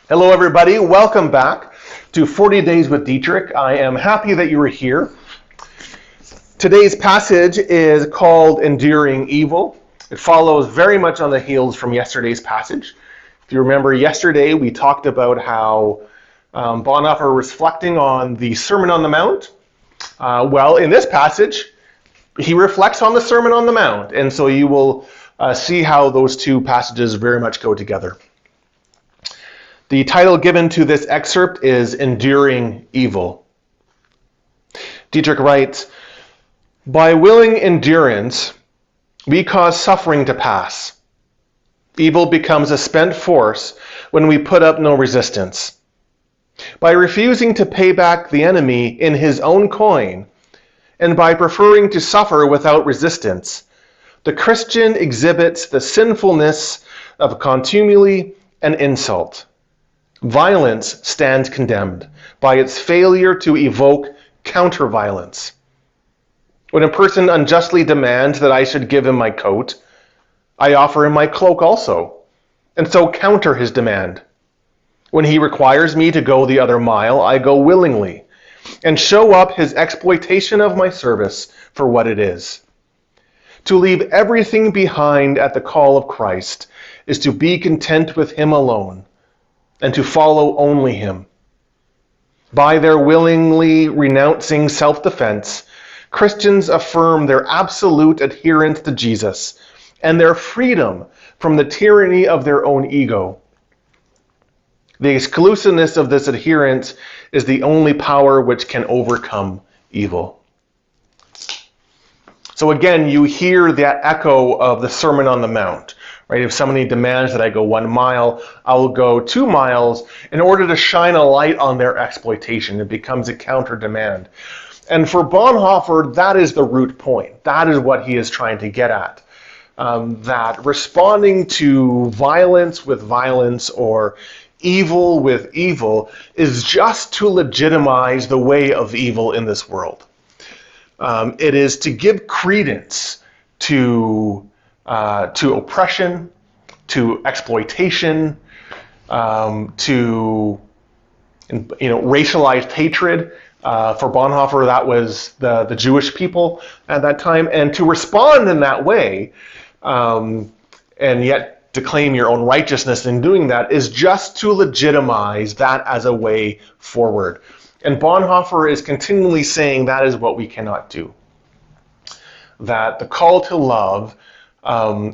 Hello, everybody. Welcome back to 40 Days with Dietrich. I am happy that you are here. Today's passage is called Enduring Evil. It follows very much on the heels from yesterday's passage. If you remember, yesterday we talked about how Bonhoeffer was reflecting on the Sermon on the Mount. Well, in this passage, he reflects on the Sermon on the Mount, and so you will see how those two passages very much go together. The title given to this excerpt is Enduring Evil. Dietrich writes, "By willing endurance, we cause suffering to pass. Evil becomes a spent force when we put up no resistance. By refusing to pay back the enemy in his own coin, and by preferring to suffer without resistance, the Christian exhibits the sinfulness of contumely and insult. Violence stands condemned by its failure to evoke counter-violence. When a person unjustly demands that I should give him my coat, I offer him my cloak also, and so counter his demand. When he requires me to go the other mile, I go willingly, and show up his exploitation of my service for what it is. To leave everything behind at the call of Christ is to be content with him alone, and to follow only him. By their willingly renouncing self-defense, Christians affirm their absolute adherence to Jesus and their freedom from the tyranny of their own ego. The exclusiveness of this adherence is the only power which can overcome evil." So again, you hear that echo of the Sermon on the Mount. Right? If somebody demands that I go 1 mile, I will go 2 miles in order to shine a light on their exploitation. It becomes a counter demand. And for Bonhoeffer, that is the root point. That is what he is trying to get at. That responding to violence with violence or evil with evil is just to legitimize the way of evil in this world. It is to give credence to oppression, to exploitation, to racialized hatred. For Bonhoeffer, that was the Jewish people at that time, and to respond in that way, and yet to claim your own righteousness in doing that is just to legitimize that as a way forward. And Bonhoeffer is continually saying that is what we cannot do. That the call to love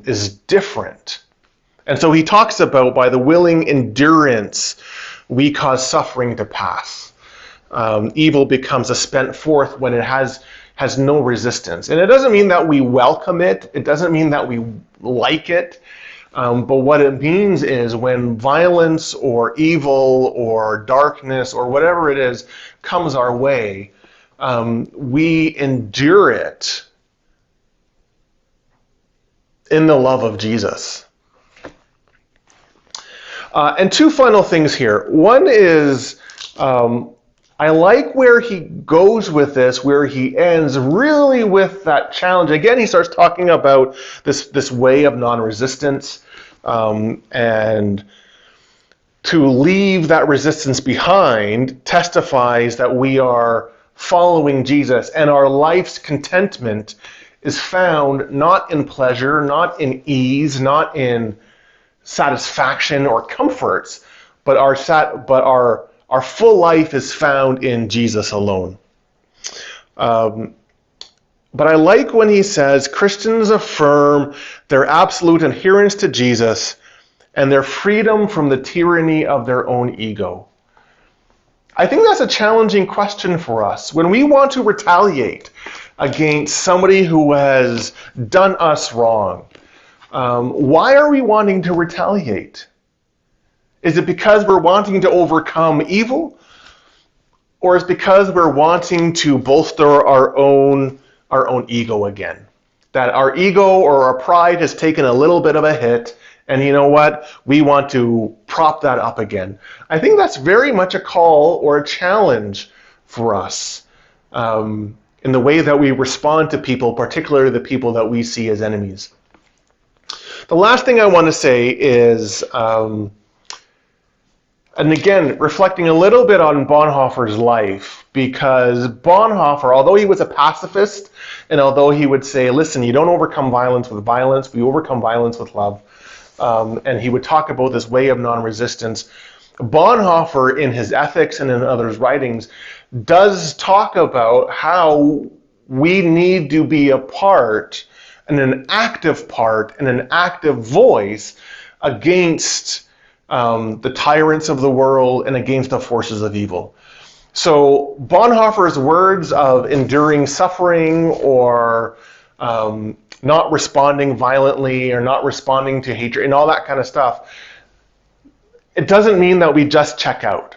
is different. And so he talks about by the willing endurance, we cause suffering to pass. Evil becomes a spent force when it has no resistance. And it doesn't mean that we welcome it. It doesn't mean that we like it. But what it means is when violence or evil or darkness or whatever it is comes our way, we endure it in the love of Jesus. And two final things here. One is, I like where he goes with this, where he ends really with that challenge. Again, he starts talking about this way of non-resistance, and to leave that resistance behind testifies that we are following Jesus, and our life's contentment is found not in pleasure, not in ease, not in satisfaction or comforts, but our full life is found in Jesus alone. But I like when he says Christians affirm their absolute adherence to Jesus and their freedom from the tyranny of their own ego. I think that's a challenging question for us. When we want to retaliate against somebody who has done us wrong, why are we wanting to retaliate? Is it because we're wanting to overcome evil? Or is it because we're wanting to bolster our own ego again? That our ego or our pride has taken a little bit of a hit, and you know what? We want to prop that up again. I think that's very much a call or a challenge for us in the way that we respond to people, particularly the people that we see as enemies. The last thing I want to say is And again, reflecting a little bit on Bonhoeffer's life, because Bonhoeffer, although he was a pacifist, and although he would say, listen, you don't overcome violence with violence, we overcome violence with love, and he would talk about this way of non-resistance, Bonhoeffer, in his ethics and in others' writings, does talk about how we need to be a part, and an active part, and an active voice against the tyrants of the world and against the forces of evil. So Bonhoeffer's words of enduring suffering or not responding violently or not responding to hatred and all that kind of stuff, it doesn't mean that we just check out.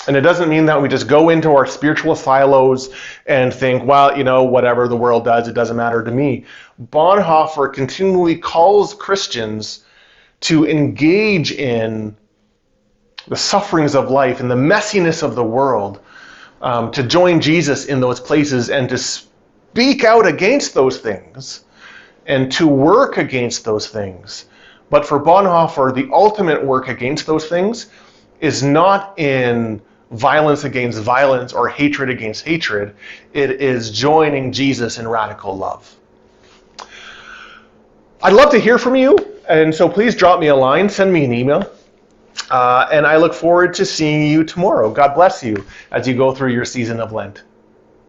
And it doesn't mean that we just go into our spiritual silos and think, well, whatever the world does, it doesn't matter to me. Bonhoeffer continually calls Christians to engage in the sufferings of life and the messiness of the world, to join Jesus in those places and to speak out against those things and to work against those things. But for Bonhoeffer, the ultimate work against those things is not in violence against violence or hatred against hatred. It is joining Jesus in radical love. I'd love to hear from you, and so please drop me a line, send me an email, and I look forward to seeing you tomorrow. God bless you as you go through your season of Lent.